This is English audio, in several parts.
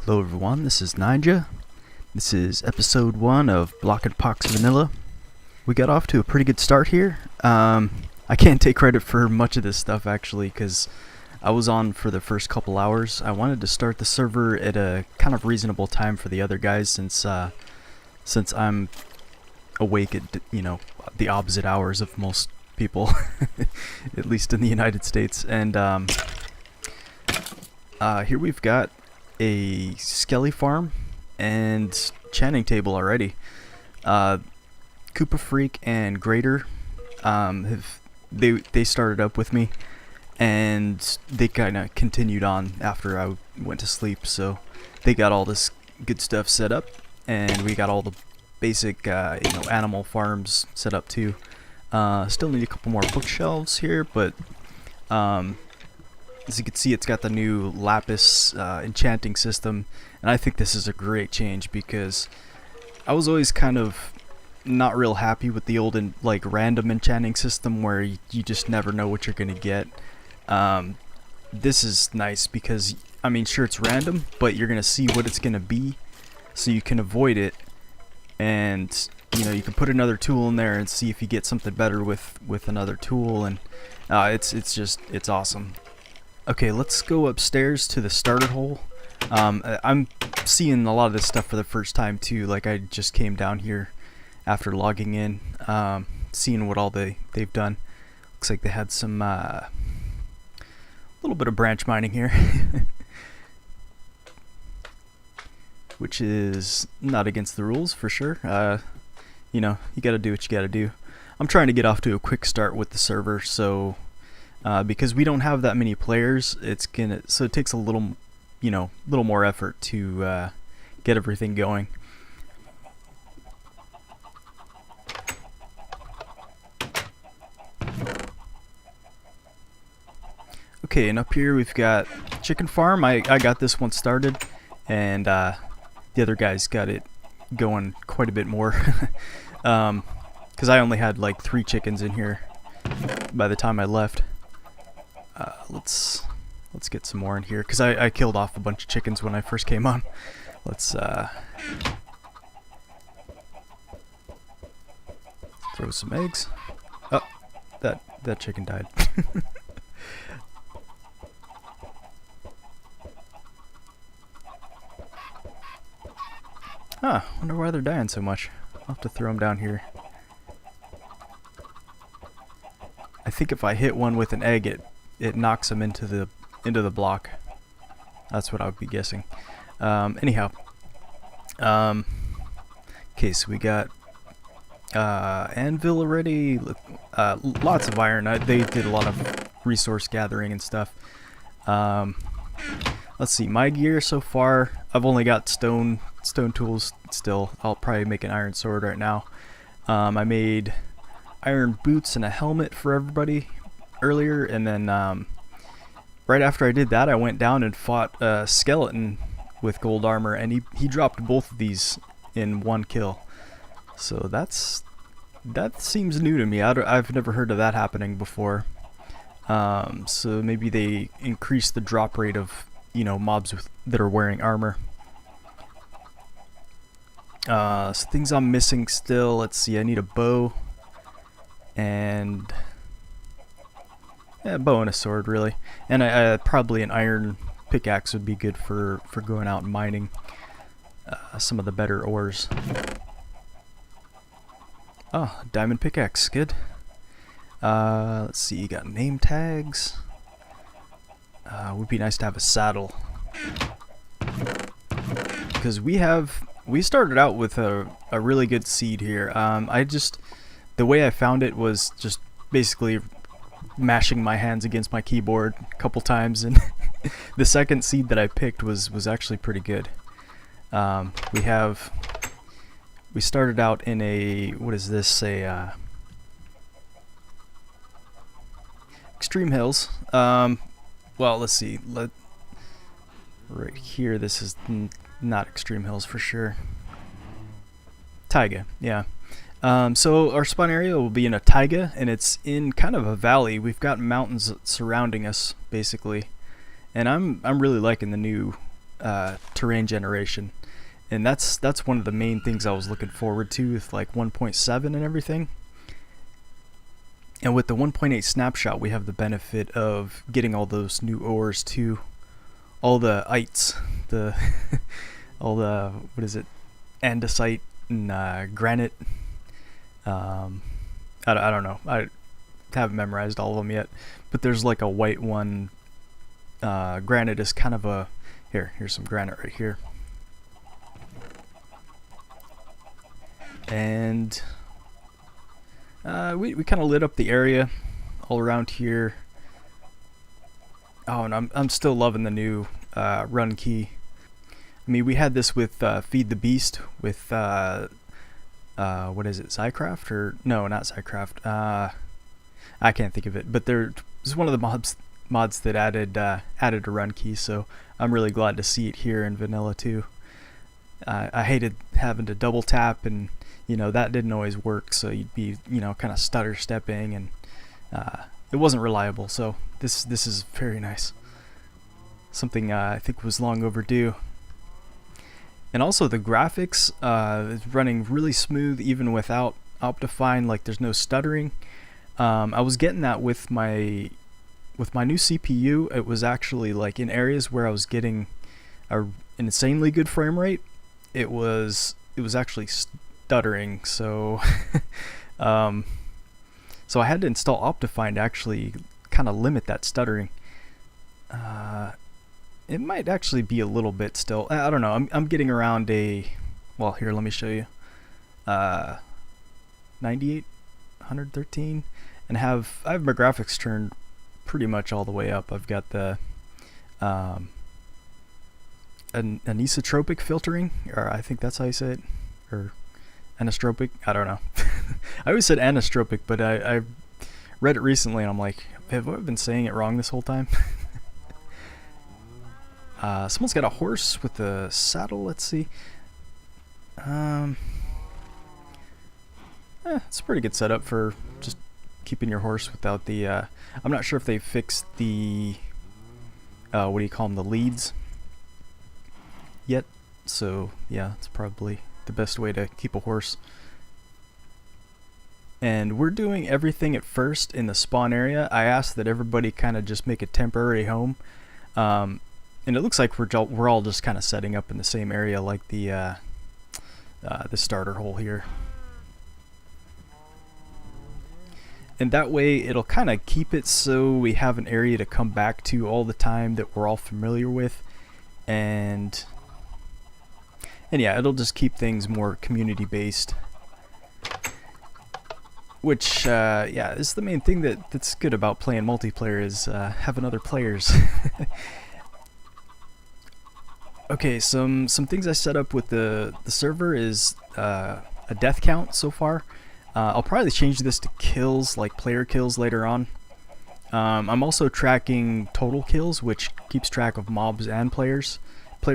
Hello everyone, this is Ninja. This is episode 1 of Blockenpox Vanilla. We got off to a pretty good start here. I can't take credit for much of this stuff actually, because I was on for the first couple hours. I wanted to start the server at a kind of reasonable time for the other guys, since I'm awake at the opposite hours of most people, at least in the United States. And here we've got a skelly farm and chanting table already. Koopa Freak and Grader they started up with me, and they kind of continued on after I went to sleep, so they got all this good stuff set up, and we got all the basic animal farms set up too. Still need a couple more bookshelves here, but as you can see, it's got the new lapis enchanting system, and I think this is a great change because I was always kind of not real happy with the old random enchanting system where you just never know what you're gonna get. This is nice because, I mean, sure, it's random, but you're gonna see what it's gonna be, so you can avoid it, and you can put another tool in there and see if you get something better with another tool, and it's awesome. Okay, let's go upstairs to the starter hole. I'm seeing a lot of this stuff for the first time too. Like, I just came down here after logging in, seeing what all they've done. Looks like they had some little bit of branch mining here, which is not against the rules for sure. You gotta do what you gotta do. I'm trying to get off to a quick start with the server, so because we don't have that many players, it takes a little more effort to get everything going. Okay, and up here we've got chicken farm. I got this one started, and the other guys got it going quite a bit more, because I only had like 3 chickens in here by the time I left. Let's get some more in here, because I killed off a bunch of chickens when I first came on. Let's throw some eggs. Oh, that chicken died. Huh, wonder why they're dying so much. I'll have to throw them down here. I think if I hit one with an egg, it knocks them into the block. That's what I would be guessing. Anyhow, okay, so we got anvil already. Lots of iron. They did a lot of resource gathering and stuff. Let's see, my gear so far, I've only got stone tools still. I'll probably make an iron sword right now. I made iron boots and a helmet for everybody earlier, and then right after I did that, I went down and fought a skeleton with gold armor, and he dropped both of these in one kill. So that seems new to me. I've never heard of that happening before. So maybe they increased the drop rate of mobs that are wearing armor. So things I'm missing still. Let's see. I need a bow and a bow and a sword, really, and I probably an iron pickaxe would be good for going out and mining some of the better ores. Oh, diamond pickaxe, good. Let's see, you got name tags. Would be nice to have a saddle, because we started out with a really good seed here. The way I found it was just basically mashing my hands against my keyboard a couple times, and the second seed that I picked was actually pretty good. We started out in a, what is this, extreme hills. Well, let's see, right here, this is not extreme hills for sure. Taiga, yeah. So our spawn area will be in a taiga, and it's in kind of a valley. We've got mountains surrounding us basically, and I'm really liking the new terrain generation, and that's one of the main things I was looking forward to with like 1.7 and everything. And with the 1.8 snapshot, we have the benefit of getting all those new ores too, all the ites, the all the, what is it, andesite and granite. I don't know, I haven't memorized all of them yet, but there's like a white one. Granite is kind of a, here's some granite right here, and we kind of lit up the area all around here. Oh, and I'm still loving the new run key. I mean, we had this with Feed the Beast with what is it, Zycraft, or no, not Zycraft. I can't think of it, but there was one of the mods that added a run key, so I'm really glad to see it here in vanilla too. I hated having to double tap, and you know that didn't always work, so you'd be, you know, kind of stutter stepping, and it wasn't reliable. So this is very nice. Something I think was long overdue. And also the graphics is running really smooth even without Optifine. Like, there's no stuttering. I was getting that with my new CPU. It was actually like in areas where I was getting an insanely good frame rate, it was actually stuttering. So so I had to install Optifine to actually kind of limit that stuttering. It might actually be a little bit still. I don't know. I'm getting around a, well, here, let me show you. 98, 113, and I have my graphics turned pretty much all the way up. I've got the anisotropic filtering, or I think that's how you say it, or anisotropic. I don't know. I always said anisotropic, but I read it recently and I'm like, have I been saying it wrong this whole time? Someone's got a horse with a saddle. Let's see. It's a pretty good setup for just keeping your horse without the I'm not sure if they fixed the what do you call them, the leads yet, so yeah, it's probably the best way to keep a horse. And we're doing everything at first in the spawn area. I asked that everybody kind of just make a temporary home, and it looks like we're all just kind of setting up in the same area, like the starter hole here. And that way it'll kind of keep it so we have an area to come back to all the time that we're all familiar with, and yeah, it'll just keep things more community based, which yeah, is the main thing that's good about playing multiplayer, is having other players. Okay, some things I set up with the server is a death count so far. I'll probably change this to kills, like player kills, later on. I'm also tracking total kills, which keeps track of mobs and player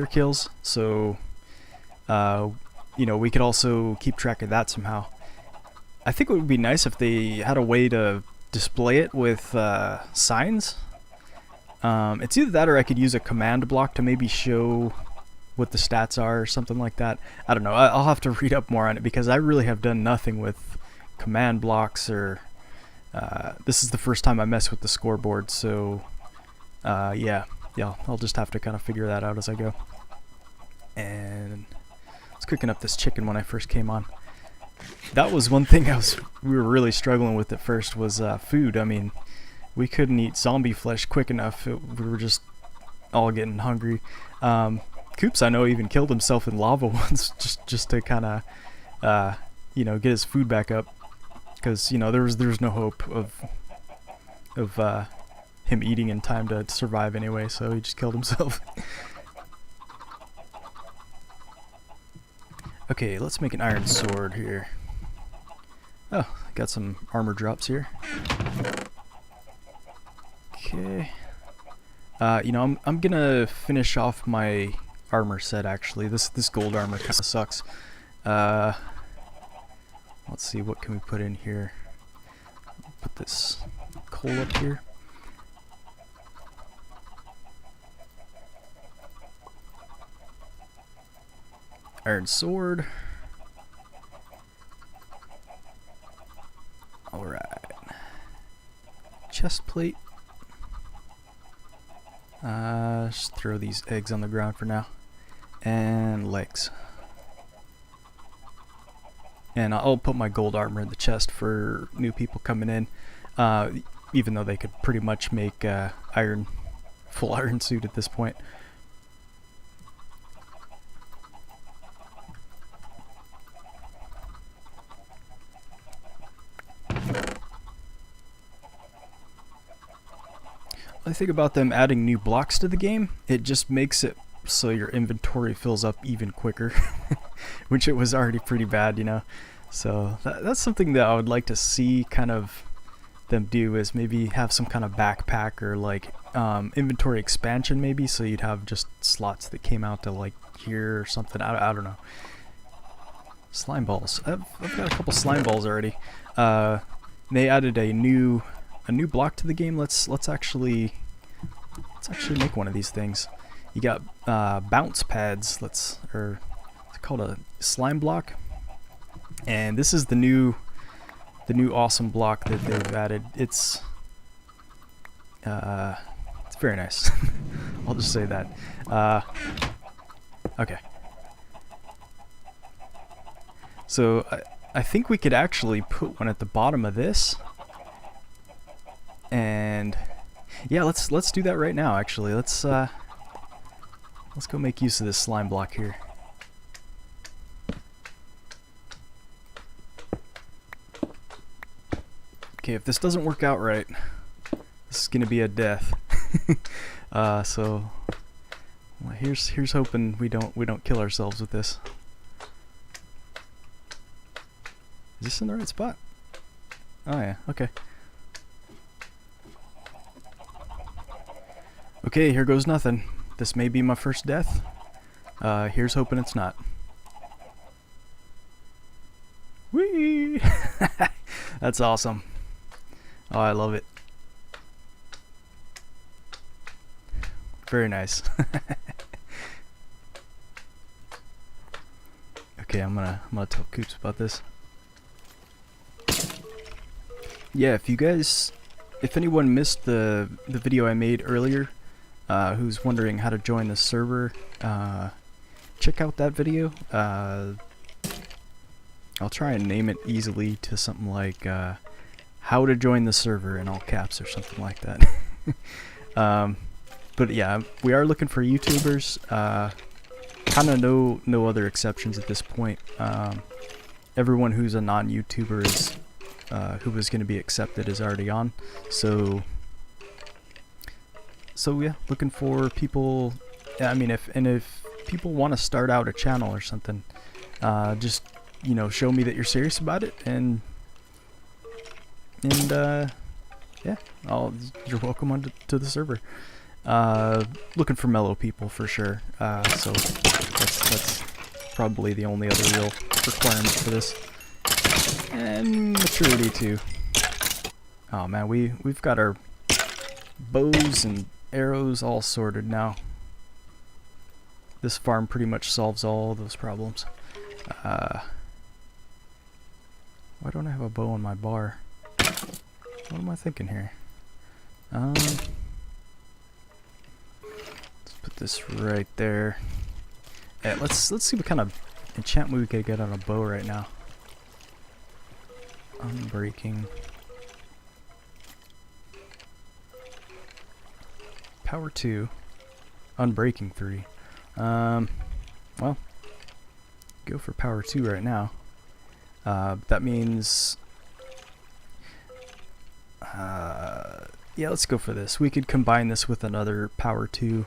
kills. So, you know, we could also keep track of that somehow. I think it would be nice if they had a way to display it with signs. It's either that, or I could use a command block to maybe show what the stats are or something like that. I don't know. I'll have to read up more on it, because I really have done nothing with command blocks, or this is the first time I mess with the scoreboard, so yeah, I'll just have to kind of figure that out as I go. And I was cooking up this chicken when I first came on. That was one thing we were really struggling with at first, was food. I mean, we couldn't eat zombie flesh quick enough. We were just all getting hungry. Coops, I know, even killed himself in lava once just to kind of you know, get his food back up, because, you know, there was no hope of him eating in time to survive anyway, so he just killed himself. Okay, let's make an iron sword here. Oh, got some armor drops here. Okay. You know, I'm gonna finish off my armor set, actually. This gold armor kind of sucks. Let's see, what can we put in here? Put this coal up here. Iron sword. Alright. Chest plate. Just throw these eggs on the ground for now. And legs. And I'll put my gold armor in the chest for new people coming in. Even though they could pretty much make full iron suit at this point. I think about them adding new blocks to the game, it just makes it so your inventory fills up even quicker, which it was already pretty bad, you know. So that's something that I would like to see kind of them do, is maybe have some kind of backpack or like inventory expansion maybe, so you'd have just slots that came out to like here or something. I don't know. Slime balls. I've got a couple slime balls already. They added a new block to the game. Let's actually make one of these things. You got bounce pads. It's called a slime block, and this is the new awesome block that they've added. It's very nice. I'll just say that. Okay. So I think we could actually put one at the bottom of this. And yeah, let's do that right now. Actually, let's go make use of this slime block here. Okay, if this doesn't work out right, this is gonna be a death. So well, here's hoping we don't kill ourselves with this. Is this in the right spot? Oh yeah, okay. Okay, here goes nothing. This may be my first death. Here's hoping it's not. Whee! That's awesome. Oh, I love it. Very nice. Okay, I'm gonna tell Coops about this. Yeah, if anyone missed the video I made earlier, who's wondering how to join the server, check out that video. I'll try and name it easily to something like how to join the server in all caps or something like that. But yeah, we are looking for YouTubers. Kind of no other exceptions at this point. Everyone who's a non-YouTuber is who was going to be accepted is already on. So yeah, looking for people. I mean, if people want to start out a channel or something, just show me that you're serious about it, and yeah, you're welcome on to the server. Looking for mellow people for sure. So that's probably the only other real requirement for this, and maturity too. Oh man, we've got our bows and arrows all sorted now. This farm pretty much solves all those problems. Why don't I have a bow on my bar? What am I thinking here? Let's put this right there. Yeah, let's see what kind of enchantment we could get on a bow right now. Unbreaking. Power 2. Unbreaking 3. Well, go for power 2 right now. That means yeah, let's go for this. We could combine this with another power 2.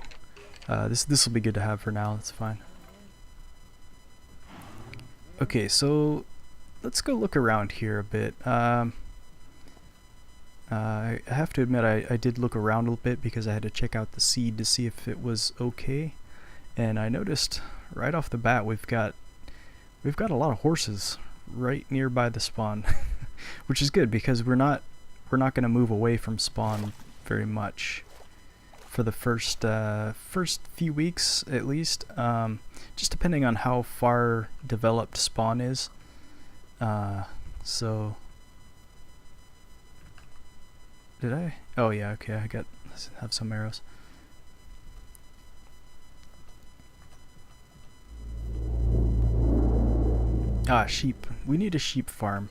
This will be good to have for now. That's fine. Okay, so let's go look around here a bit. I have to admit I did look around a little bit because I had to check out the seed to see if it was okay, and I noticed right off the bat we've got a lot of horses right nearby the spawn, which is good because we're not going to move away from spawn very much for the first few weeks at least, just depending on how far developed spawn is. So did I? Oh yeah, okay, I have some arrows. Ah, sheep. We need a sheep farm.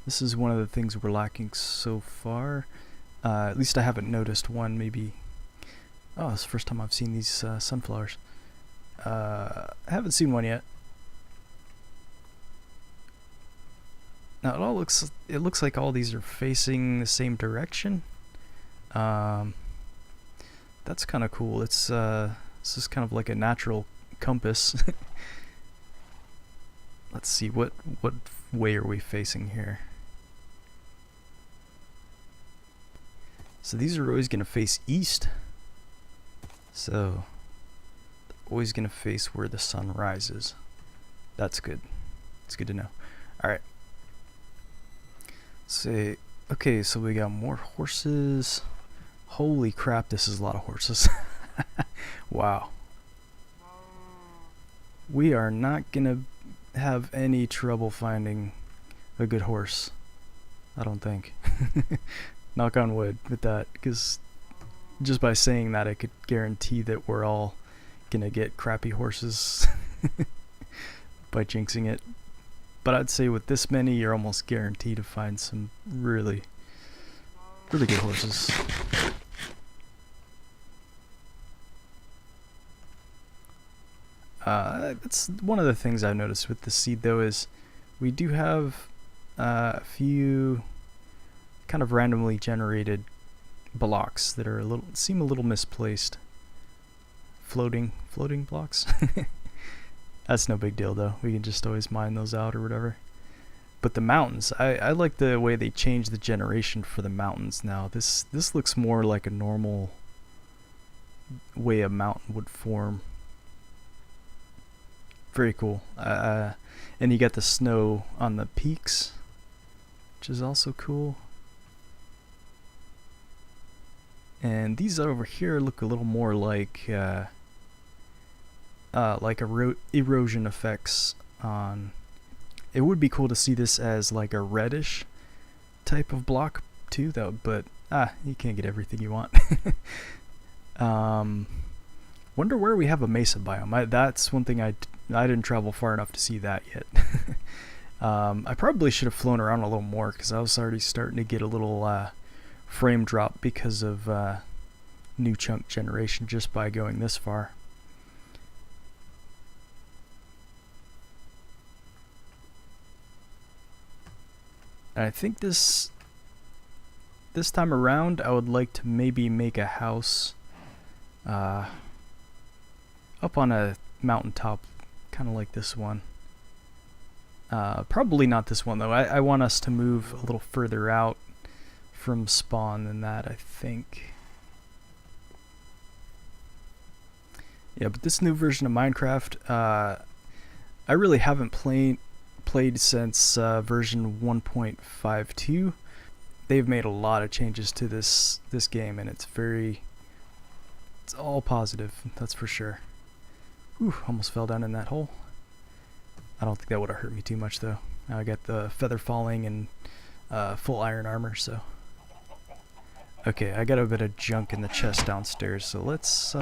This is one of the things we're lacking so far. At least I haven't noticed one, maybe. Oh, it's the first time I've seen these sunflowers. I haven't seen one yet. Now it looks like all these are facing the same direction. That's kind of cool. It's this is kind of like a natural compass. Let's see, what way are we facing here? So these are always going to face east. So always going to face where the sun rises. That's good. It's good to know. All right. Say, okay, so we got more horses. Holy crap, this is a lot of horses. Wow. We are not going to have any trouble finding a good horse, I don't think. Knock on wood with that, because just by saying that I could guarantee that we're all gonna get crappy horses by jinxing it. But I'd say with this many you're almost guaranteed to find some really good horses. That's one of the things I've noticed with the seed though, is we do have a few kind of randomly generated blocks that are seem a little misplaced. Floating blocks. That's no big deal though. We can just always mine those out or whatever. But the mountains, I like the way they changed the generation for the mountains now. This looks more like a normal way a mountain would form. Very cool. And you got the snow on the peaks, which is also cool. And these over here look a little more like erosion effects on. It would be cool to see this as like a reddish type of block too, though. But you can't get everything you want. Wonder where we have a mesa biome. That's one thing I didn't travel far enough to see that yet. I probably should have flown around a little more, because I was already starting to get a little frame drop because of new chunk generation just by going this far. And I think this time around I would like to maybe make a house up on a mountaintop, kind of like this one. Probably not this one though. I want us to move a little further out from spawn than that, I think. Yeah, but this new version of Minecraft, I really haven't played since version 1.52. They've made a lot of changes to this game, and it's all positive, that's for sure. Whew, almost fell down in that hole. I don't think that would have hurt me too much though. Now I got the feather falling and full iron armor, so. Okay, I got a bit of junk in the chest downstairs, so let's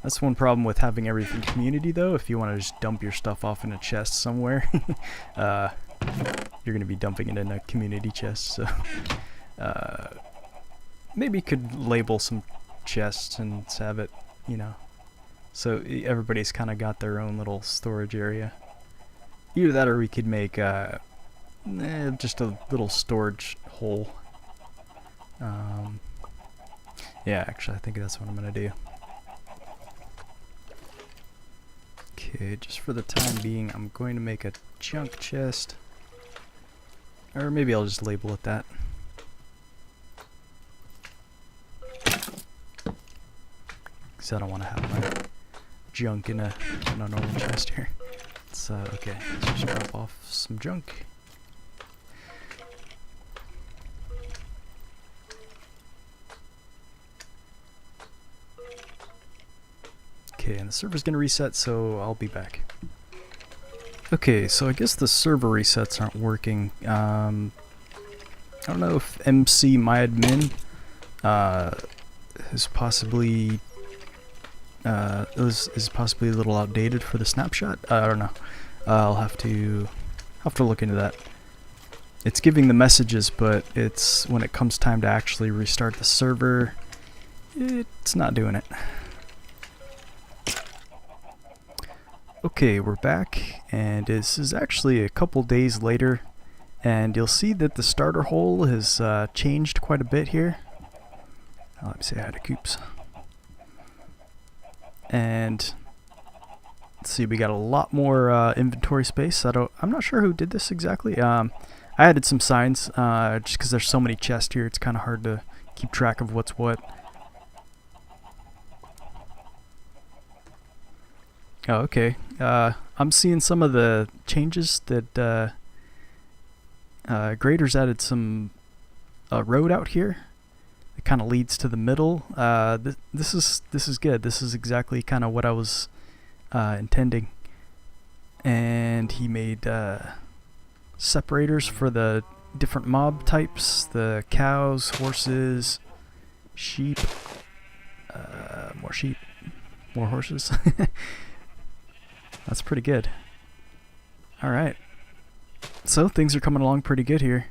That's one problem with having everything community though. If you want to just dump your stuff off in a chest somewhere, you're going to be dumping it in a community chest, so maybe you could label some chests and have it, you know, so everybody's kind of got their own little storage area. Either that, or we could make just a little storage hole. Yeah, actually I think that's what I'm gonna do. Okay, just for the time being I'm going to make a junk chest, or maybe I'll just label it that. Because I don't want to have my junk in a normal chest here. It's okay, let's just drop off some junk. Okay, and the server's gonna reset, so I'll be back. Okay, so I guess the server resets aren't working. I don't know if MC myadmin is possibly is possibly a little outdated for the snapshot. I don't know. I'll have to look into that. It's giving the messages, but it's when it comes time to actually restart the server, it's not doing it. Okay, we're back, and this is actually a couple days later, and you'll see that the starter hole has changed quite a bit here. Let me say hi to Coops. And let's see, we got a lot more inventory space. I'm not sure who did this exactly. I added some signs just because there's so many chests here. It's kind of hard to keep track of what's what. Oh, okay. I'm seeing some of the changes that Graders added some road out here. It kind of leads to the middle. This is good. This is exactly kind of what I was intending. And he made separators for the different mob types: the cows, horses, sheep, more sheep, more horses. That's pretty good. Alright. So things are coming along pretty good here.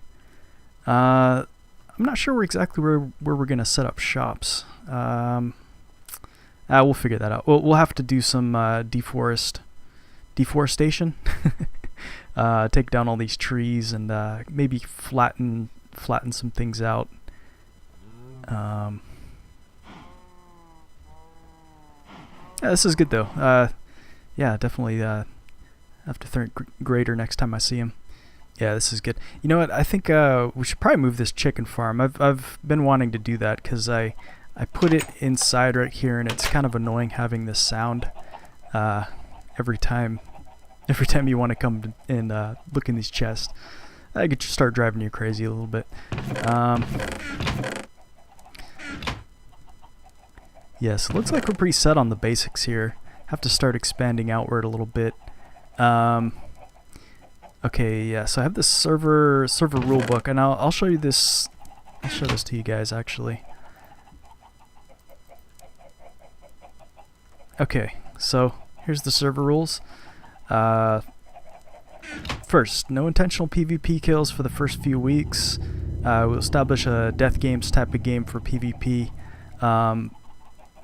I'm not sure exactly where we're going to set up shops. We'll figure that out. We'll have to do some deforestation. Take down all these trees and maybe flatten some things out. Yeah, this is good though. Yeah, definitely have to thank Grader next time I see him. Yeah, this is good. You know what? I think we should probably move this chicken farm. I've been wanting to do that because I put it inside right here, and it's kind of annoying having this sound every time you want to come and look in these chests. I could just start driving you crazy a little bit. Yeah, so it looks like we're pretty set on the basics here. Have to start expanding outward a little bit. Okay, yeah, so I have this server rulebook, and I'll show you this. I'll show this to you guys actually. Okay, so here's the server rules. First, no intentional PvP kills for the first few weeks. We'll establish a death games type of game for PvP.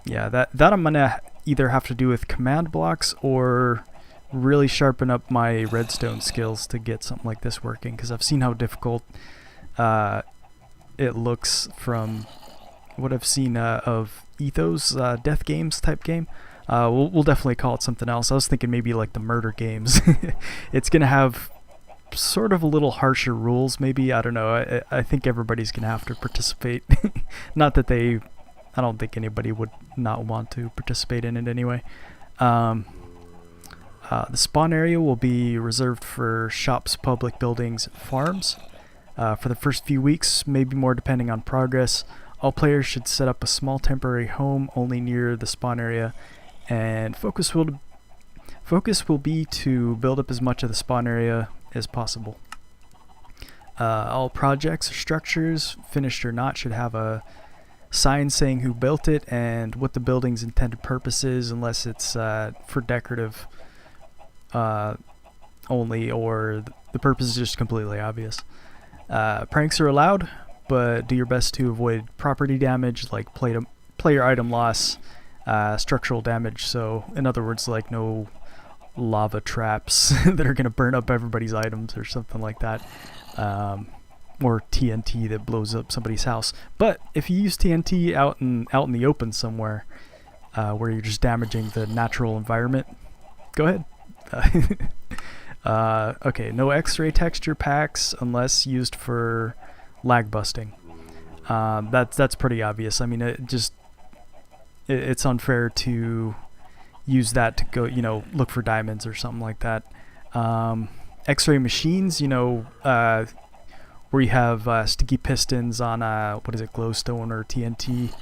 Yeah, that I'm gonna either have to do with command blocks or really sharpen up my redstone skills to get something like this working, because I've seen how difficult it looks from what I've seen of Ethos death games type game. We'll definitely call it something else. I was thinking maybe like the murder games. It's gonna have sort of a little harsher rules maybe. I don't know. I think everybody's gonna have to participate. Not that I don't think anybody would not want to participate in it anyway. The spawn area will be reserved for shops, public buildings, farms. For the first few weeks, maybe more depending on progress, all players should set up a small temporary home only near the spawn area, and focus will be to build up as much of the spawn area as possible. All projects or structures, finished or not, should have a sign saying who built it and what the building's intended purpose is, unless it's for decorative only, or the purpose is just completely obvious. Pranks are allowed, but do your best to avoid property damage like player item loss, structural damage. So in other words, like no lava traps that are going to burn up everybody's items or something like that. Or TNT that blows up somebody's house. But if you use TNT out in the open somewhere, where you're just damaging the natural environment, go ahead. Okay, no X-ray texture packs unless used for lag busting. That's pretty obvious. I mean, it's unfair to use that to go, look for diamonds or something like that. X-ray machines, where you have sticky pistons on what is it, glowstone or TNT.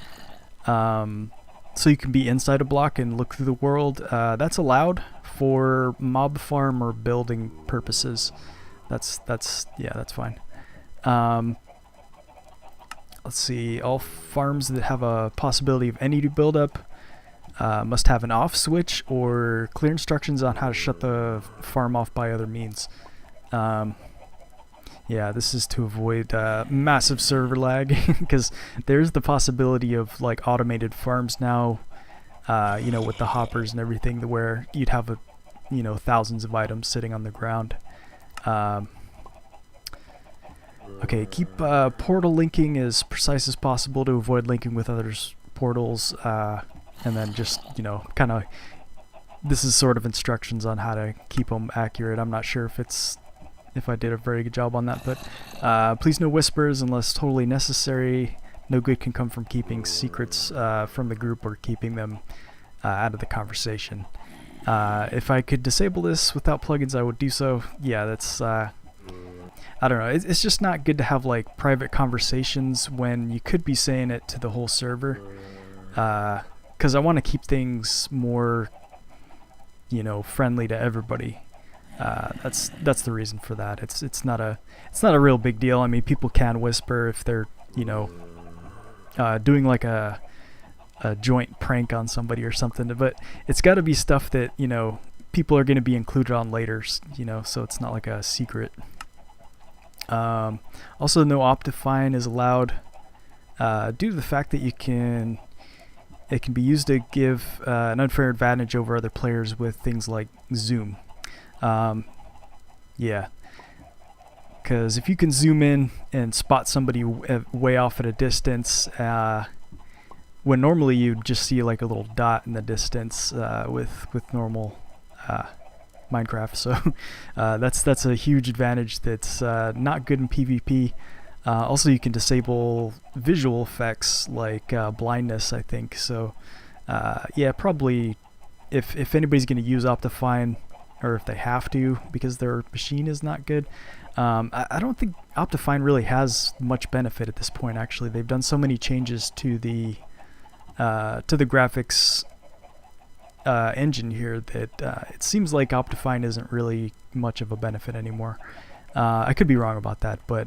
so you can be inside a block and look through the world. That's allowed for mob farm or building purposes. That's fine. Let's see, all farms that have a possibility of any to build up must have an off switch or clear instructions on how to shut the farm off by other means. Yeah, this is to avoid massive server lag, because there's the possibility of like automated farms now, you know, with the hoppers and everything, where you'd have a, you know, thousands of items sitting on the ground. Okay, keep portal linking as precise as possible to avoid linking with others' portals, and then just, you know, kind of, this is sort of instructions on how to keep them accurate. I'm not sure if I did a very good job on that, but please no whispers unless totally necessary. No good can come from keeping secrets from the group or keeping them out of the conversation. If I could disable this without plugins, I would do so. Yeah, that's I don't know, it's just not good to have like private conversations when you could be saying it to the whole server, because I want to keep things more, you know, friendly to everybody. That's the reason for that. It's not a real big deal. I mean, people can whisper if they're, you know, doing like a joint prank on somebody or something, but it's got to be stuff that, you know, people are going to be included on later, you know, so it's not like a secret. Also, no Optifine is allowed due to the fact that it can be used to give an unfair advantage over other players with things like zoom. Yeah, because if you can zoom in and spot somebody way off at a distance, when normally you'd just see like a little dot in the distance with normal Minecraft, so that's a huge advantage that's not good in PvP. Also, you can disable visual effects like blindness, I think. So yeah, probably if anybody's going to use Optifine, or if they have to because their machine is not good, I don't think Optifine really has much benefit at this point. Actually, they've done so many changes to the graphics engine here that it seems like Optifine isn't really much of a benefit anymore. I could be wrong about that, but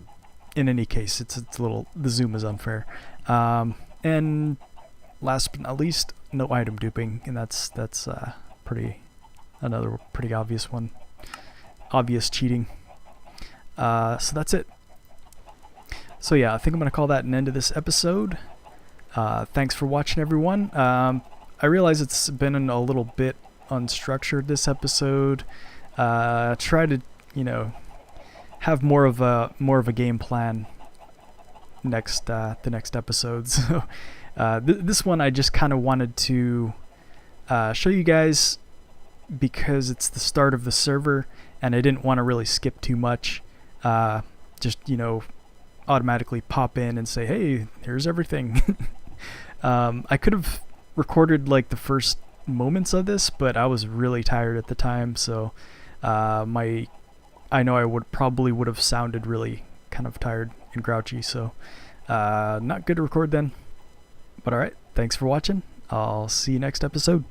in any case, it's a little, the zoom is unfair. And last but not least, no item duping, and that's another pretty obvious one. Obvious cheating. So that's it. So yeah, I think I'm gonna call that an end to this episode. Thanks for watching, everyone. I realize it's been a little bit unstructured this episode. Try to, you know, have more of a game plan the next episode. So this one I just kind of wanted to show you guys because it's the start of the server and I didn't want to really skip too much. Just, you know, automatically pop in and say, hey, here's everything. I could have recorded like the first moments of this, but I was really tired at the time, so I know I would have sounded really kind of tired and grouchy, so not good to record then. But alright, thanks for watching. I'll see you next episode.